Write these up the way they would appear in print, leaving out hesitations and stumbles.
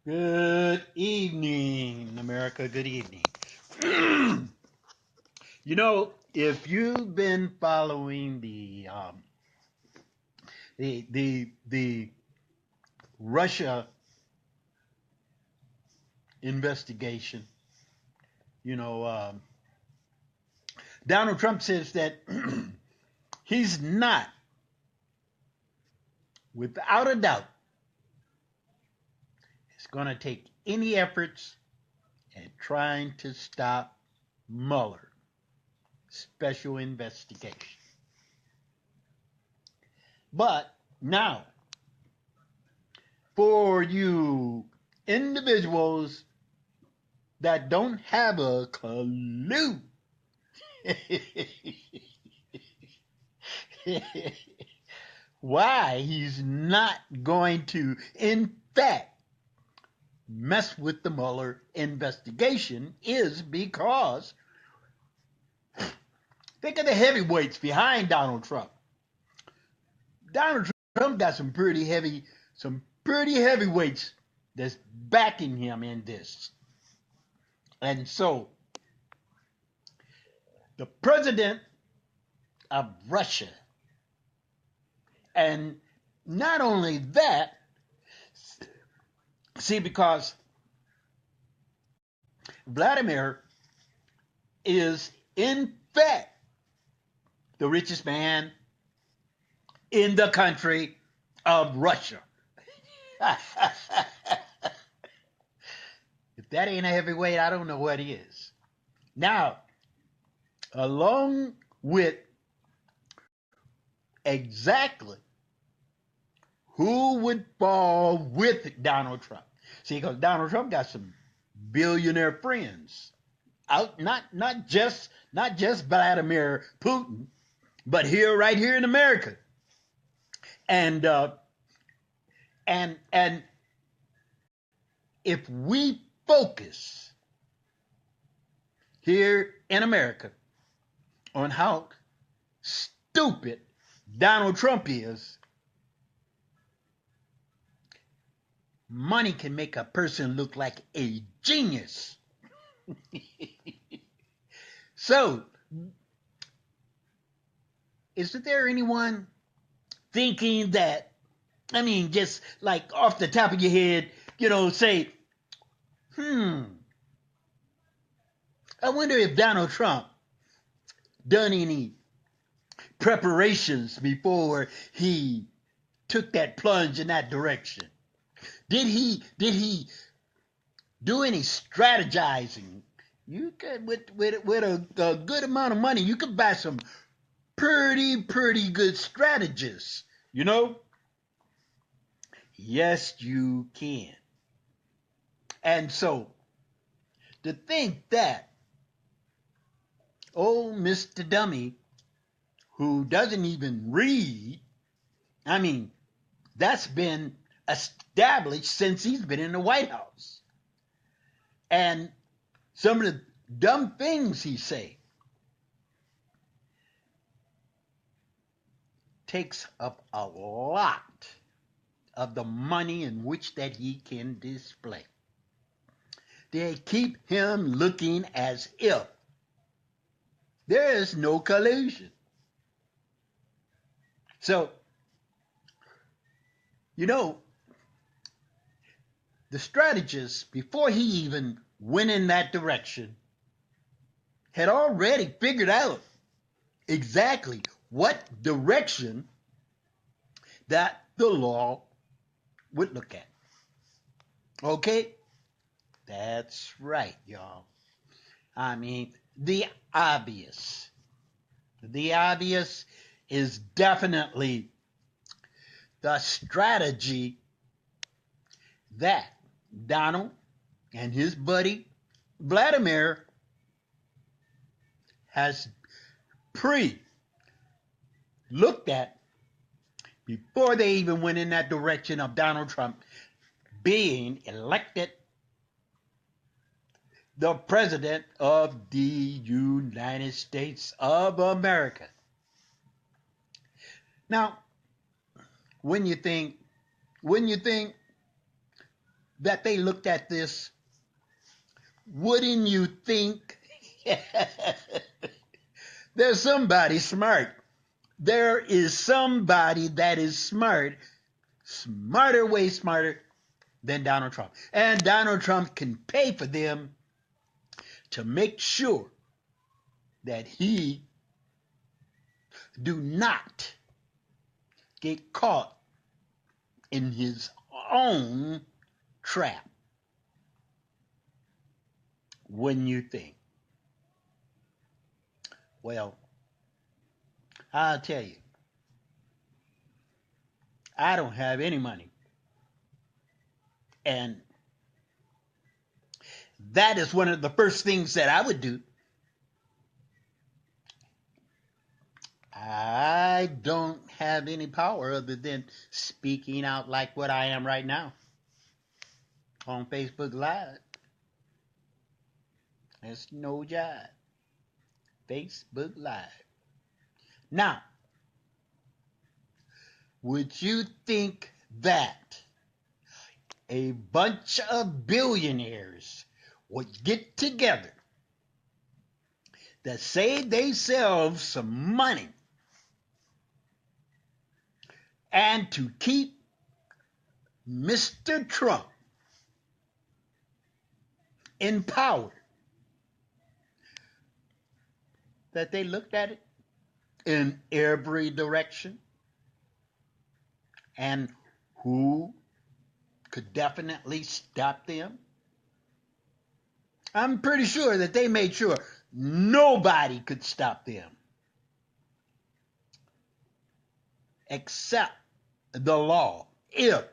Good evening, America. Good evening. If you've been following the Russia investigation, you know, um, Donald Trump says that he's not, without a doubt, is going to take any efforts at trying to stop Mueller special investigation. But now, for you individuals that don't have a clue why he's not going to, in fact, mess with the Mueller investigation is because think of the heavyweights behind Donald Trump. Donald Trump got some pretty heavyweights that's backing him in this. And so the president of Russia, and not only that, see, because Vladimir is in fact the richest man in the country of Russia. If that ain't a heavyweight, I don't know what is. Now, along with exactly who would fall with Donald Trump. See, because Donald Trump got some billionaire friends out, not just Vladimir Putin, but right here in America, and and if we focus here in America on how stupid Donald Trump is, money can make a person look like a genius. So, is there anyone thinking that, I mean, just like off the top of your head, say, I wonder if Donald Trump done any preparations before he took that plunge in that direction? Did he do any strategizing? You could, with a good amount of money, you could buy some pretty good strategists, Yes, you can. And so, to think that old Mr. Dummy, who doesn't even read, I mean, that's been established since he's been in the White House. And some of the dumb things he say takes up a lot of the money in which that he can display. They keep him looking as if there is no collusion. So, the strategist, before he even went in that direction, had already figured out exactly what direction that the law would look at. Okay? That's right, y'all. I mean, the obvious. The obvious is definitely the strategy that Donald and his buddy Vladimir has looked at before they even went in that direction of Donald Trump being elected the President of the United States of America. Now, when you think that they looked at this, wouldn't you think there's somebody smart? There is somebody that is smart, smarter, way smarter than Donald Trump. And Donald Trump can pay for them to make sure that he do not get caught in his own trap. Wouldn't you think? Well, I'll tell you, I don't have any money. And that is one of the first things that I would do. I don't have any power other than speaking out like what I am right now on Facebook Live. That's no jive. Facebook Live. Now, would you think that a bunch of billionaires would get together that save themselves some money and to keep Mr. Trump in power, that they looked at it in every direction and who could definitely stop them? I'm pretty sure that they made sure nobody could stop them except the law, if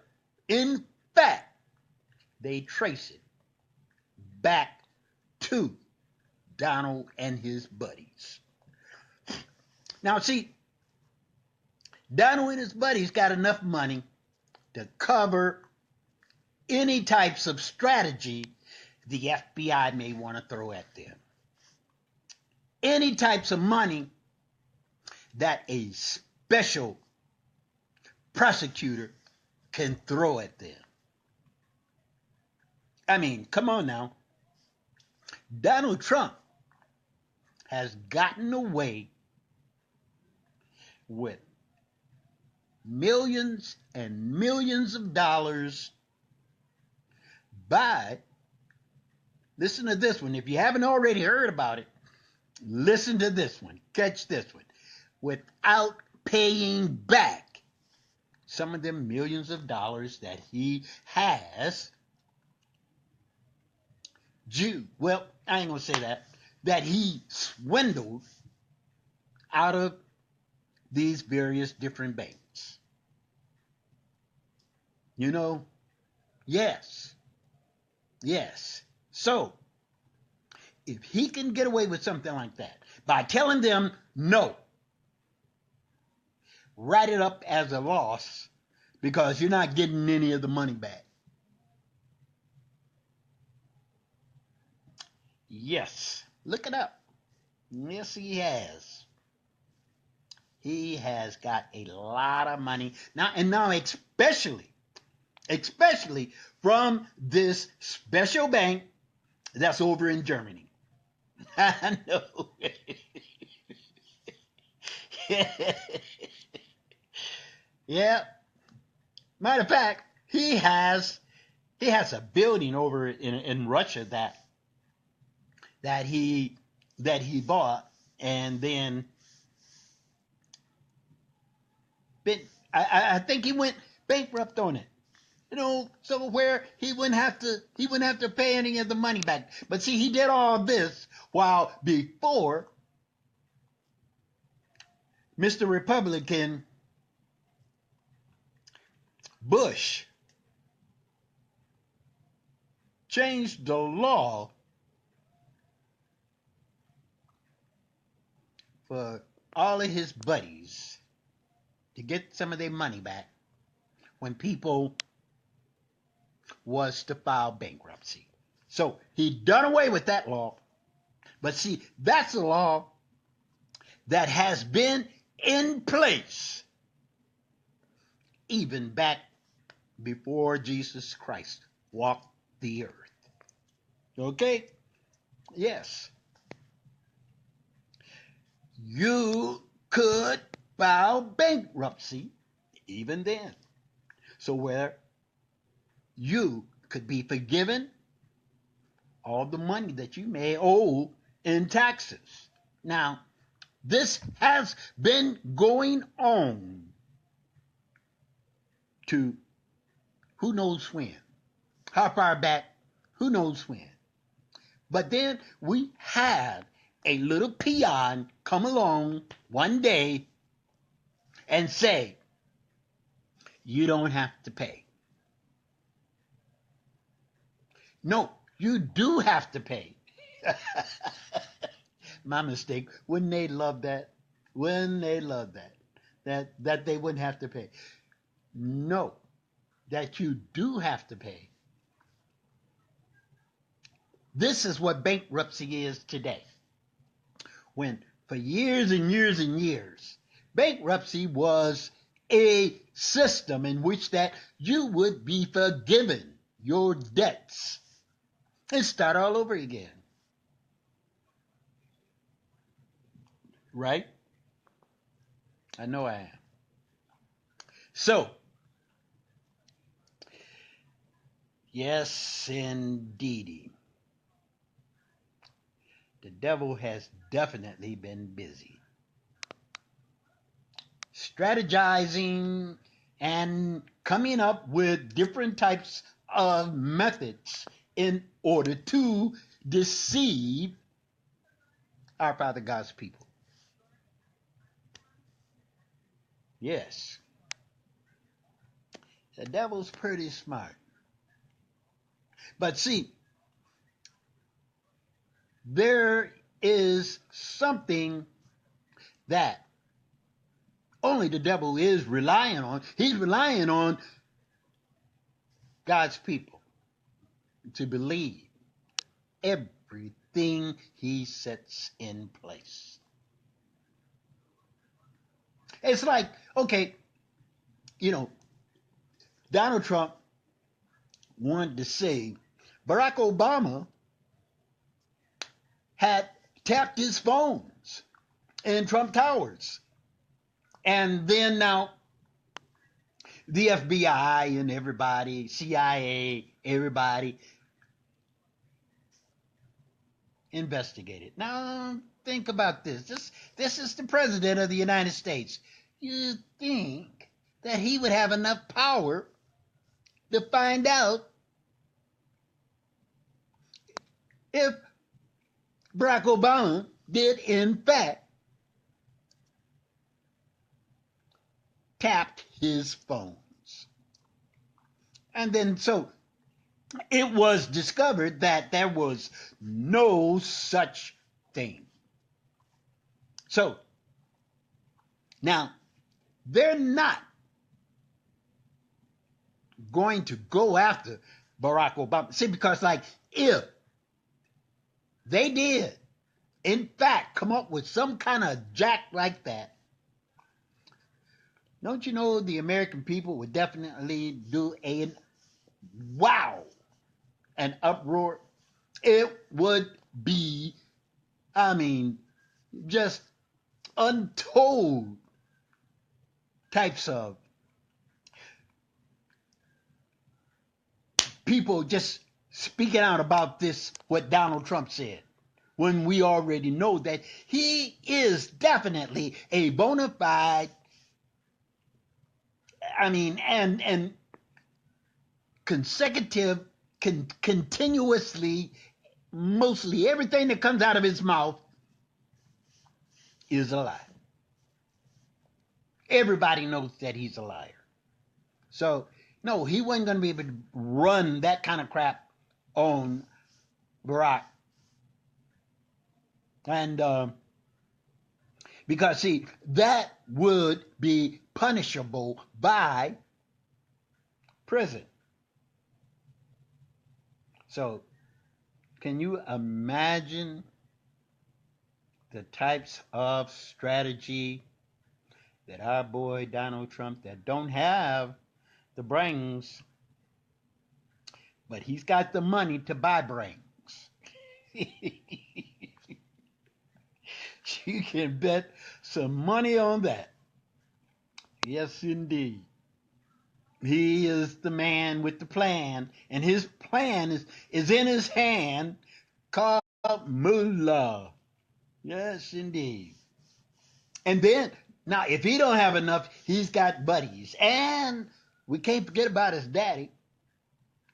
in fact they trace it back to Donald and his buddies. Now see, Donald and his buddies got enough money to cover any types of strategy the FBI may want to throw at them. Any types of money that a special prosecutor can throw at them. I mean, come on now. Donald Trump has gotten away with millions and millions of dollars by, listen to this one. If you haven't already heard about it, listen to this one. Catch this one. Without paying back some of them millions of dollars that he has due. Well, I ain't going to say that. That he swindled out of these various different banks. You know, yes. So, if he can get away with something like that by telling them no, write it up as a loss because you're not getting any of the money back. Yes, look it up. Yes, he has. He has got a lot of money now, and now especially from this special bank that's over in Germany. I know. Yeah. Matter of fact, he has a building over in Russia that he bought, and then I think he went bankrupt on it. You know, so where he wouldn't have to pay any of the money back. But see, he did all this while before Mr. Republican Bush changed the law for all of his buddies to get some of their money back when people was to file bankruptcy. So he done away with that law. But see, that's a law that has been in place even back before Jesus Christ walk the earth. Okay? Yes. You could file bankruptcy even then. So where you could be forgiven all the money that you may owe in taxes. Now, this has been going on to who knows when. How far back? Who knows when. But then we had a little peon come along one day and say, you don't have to pay. No, you do have to pay. My mistake. Wouldn't they love that? Wouldn't they love that? That they wouldn't have to pay. No, that you do have to pay. This is what bankruptcy is today. When for years and years and years, bankruptcy was a system in which that you would be forgiven your debts and start all over again. Right? I know I am. So, yes, indeedy. The devil has definitely been busy strategizing and coming up with different types of methods in order to deceive our Father God's people. Yes, the devil's pretty smart. But see, there is something that only the devil is relying on. He's relying on God's people to believe everything he sets in place. It's like, okay, Donald Trump wanted to say Barack Obama had tapped his phones in Trump Towers. And then now the FBI and everybody, CIA, everybody investigated. Now think about this. This is the president of the United States. You think that he would have enough power to find out if Barack Obama did in fact tapped his phones. And then so it was discovered that there was no such thing. So now they're not going to go after Barack Obama. See, because like if they did in fact come up with some kind of jack like that, don't you know the American people would definitely do a wow, an uproar? It would be, just untold types of people just speaking out about this, what Donald Trump said, when we already know that he is definitely a bona fide, and consecutive, continuously, mostly everything that comes out of his mouth is a lie. Everybody knows that he's a liar. So, no, he wasn't going to be able to run that kind of crap on Barack. And because, see, that would be punishable by prison. So, can you imagine the types of strategy that our boy Donald Trump, that don't have the brains, but he's got the money to buy brains. You can bet some money on that. Yes, indeed. He is the man with the plan, and his plan is in his hand, called Mullah. Yes, indeed. And then, now, if he don't have enough, he's got buddies. And we can't forget about his daddy.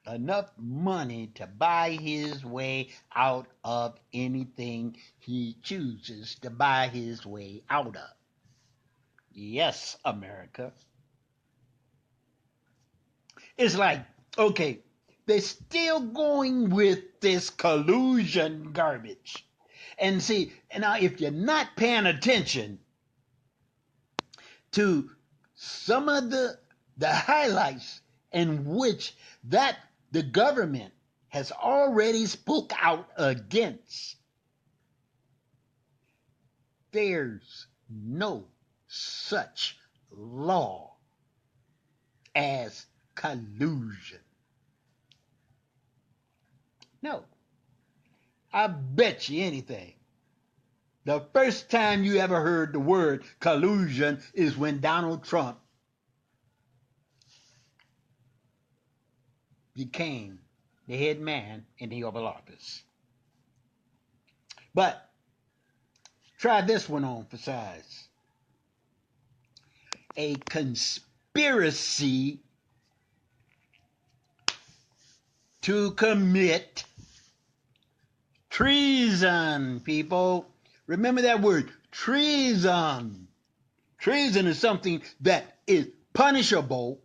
Enough money to buy his way out of anything he chooses to buy his way out of. Yes, America. It's like, okay, they're still going with this collusion garbage. And see, now if you're not paying attention to some of the highlights in which that the government has already spoke out against, there's no such law as collusion. No. I bet you anything. The first time you ever heard the word collusion is when Donald Trump became the head man in the Oval Office. But try this one on for size. A conspiracy to commit treason, people. Remember that word, treason. Treason is something that is punishable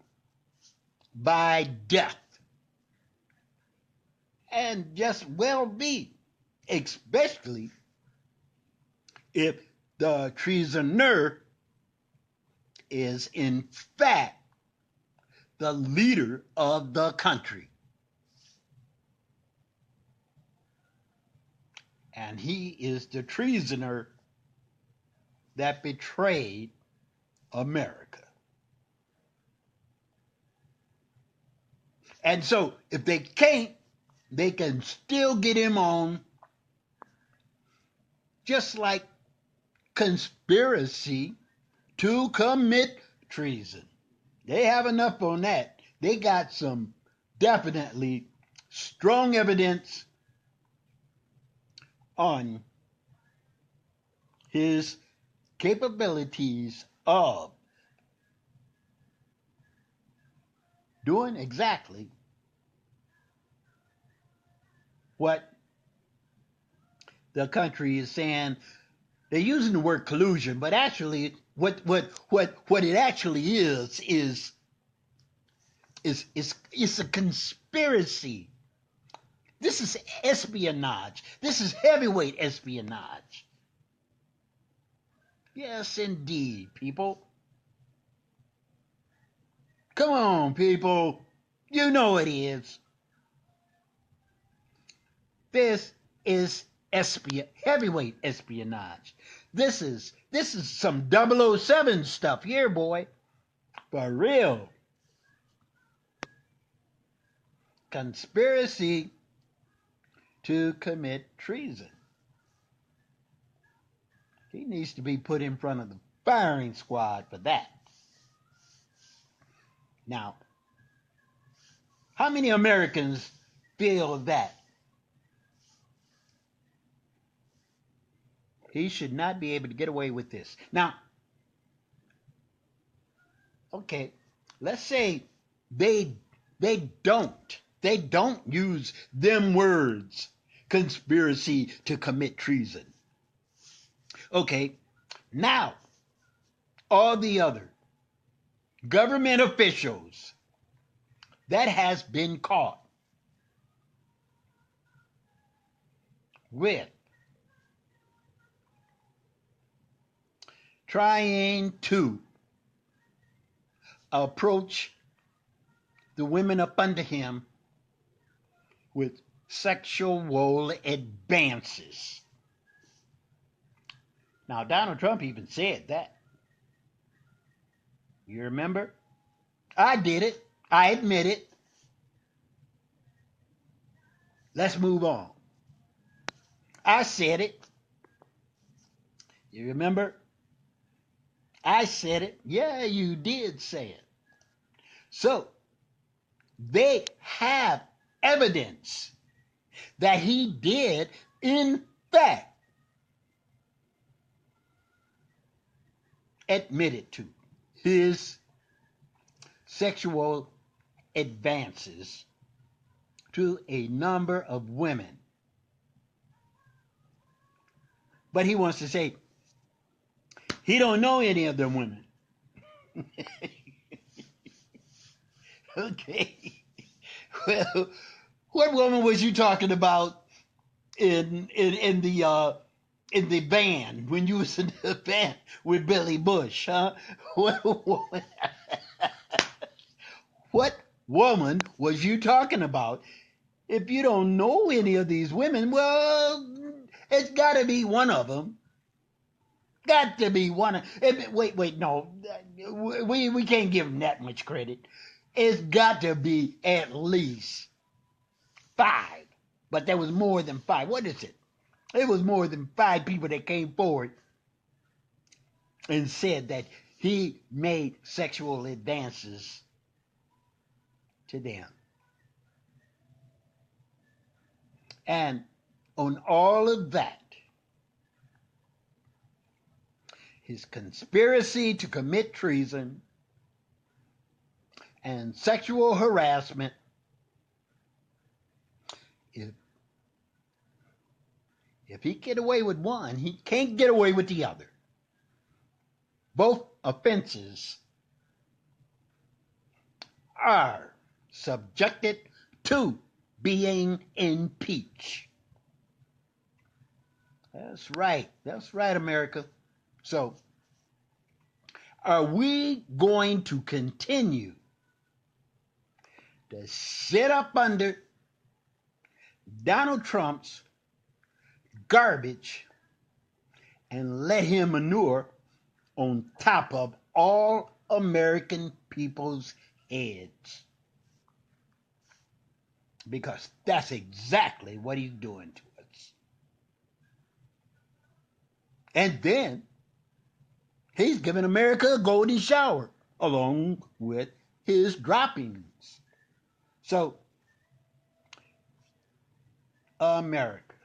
by death. And just well be, especially if the treasoner is in fact the leader of the country. And he is the treasoner that betrayed America. And so if they can't, they can still get him on, just like conspiracy to commit treason. They have enough on that. They got some definitely strong evidence on his capabilities of doing exactly what the country is saying. They're using the word collusion, but actually what it actually is it's a conspiracy. This is espionage. This is heavyweight espionage. Yes, indeed, people. Come on, people. You know it is. This is heavyweight espionage. This is some 007 stuff here, boy. For real. Conspiracy to commit treason. He needs to be put in front of the firing squad for that. Now, how many Americans feel that he should not be able to get away with this? Now, okay, let's say they don't use them words, conspiracy to commit treason. Okay, now all the other government officials that has been caught with trying to approach the women up under him with sexual advances. Now, Donald Trump even said that. You remember? I did it. I admit it. Let's move on. I said it. You remember? I said it. Yeah, you did say it. So they have evidence that he did, in fact, admitted to his sexual advances to a number of women. But he wants to say he don't know any of them women. Okay. Well, what woman was you talking about in the band when you was in the band with Billy Bush, huh? What woman was you talking about? If you don't know any of these women, well, it's got to be one of them. Got to be one of. Wait, no, we can't give them that much credit. It's got to be at least five, but there was more than five. What is it? It was more than five people that came forward and said that he made sexual advances to them. And on all of that, his conspiracy to commit treason and sexual harassment, if he get away with one, he can't get away with the other. Both offenses are subjected to being impeached. That's right, America. So, are we going to continue to sit up under Donald Trump's garbage and let him manure on top of all American people's heads? Because that's exactly what he's doing to us. And then he's giving America a golden shower along with his droppings. So, America,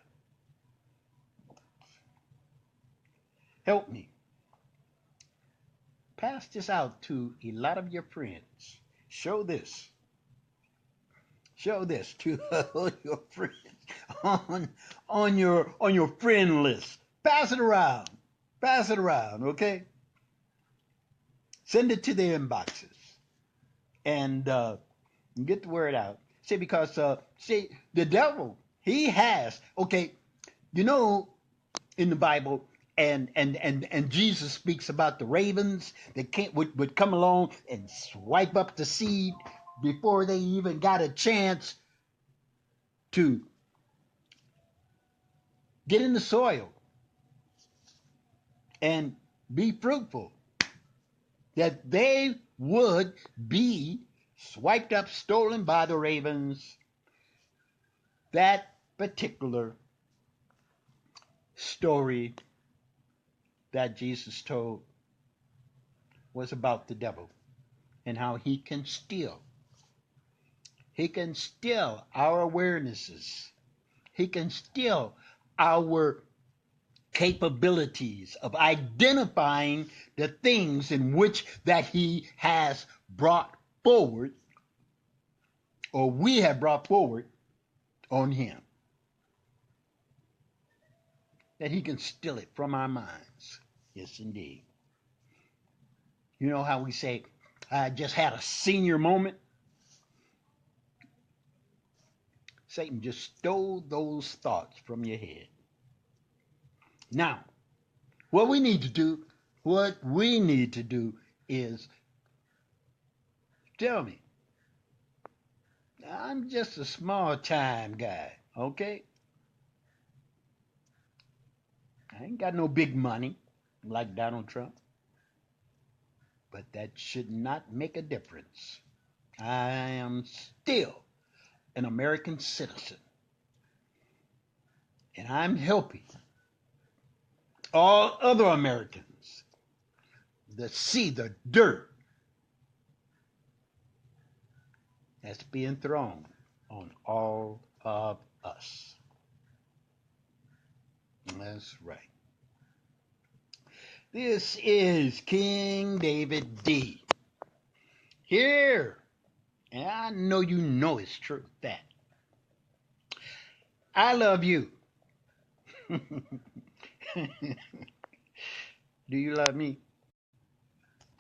help me. Pass this out to a lot of your friends. Show this to all your friends on your friend list. Pass it around. Okay? Send it to their inboxes and get the word out. See, because the devil, he has, okay, you know, in the Bible, and Jesus speaks about the ravens that would come along and swipe up the seed before they even got a chance to get in the soil and be fruitful, that they would be swiped up, stolen by the ravens. That particular story that Jesus told was about the devil and how he can steal. He can steal our awarenesses. He can steal our capabilities of identifying the things in which that he has brought forward, or we have brought forward on him. That he can steal it from our minds. Yes, indeed. You know how we say, I just had a senior moment? Satan just stole those thoughts from your head. Now, what we need to do is tell me, I'm just a small time guy, okay? I ain't got no big money like Donald Trump. But that should not make a difference. I am still an American citizen. And I'm helping all other Americans to see the dirt that's being thrown on all of us. That's right. This is King David D. Here, and I know it's true that I love you. Do you love me?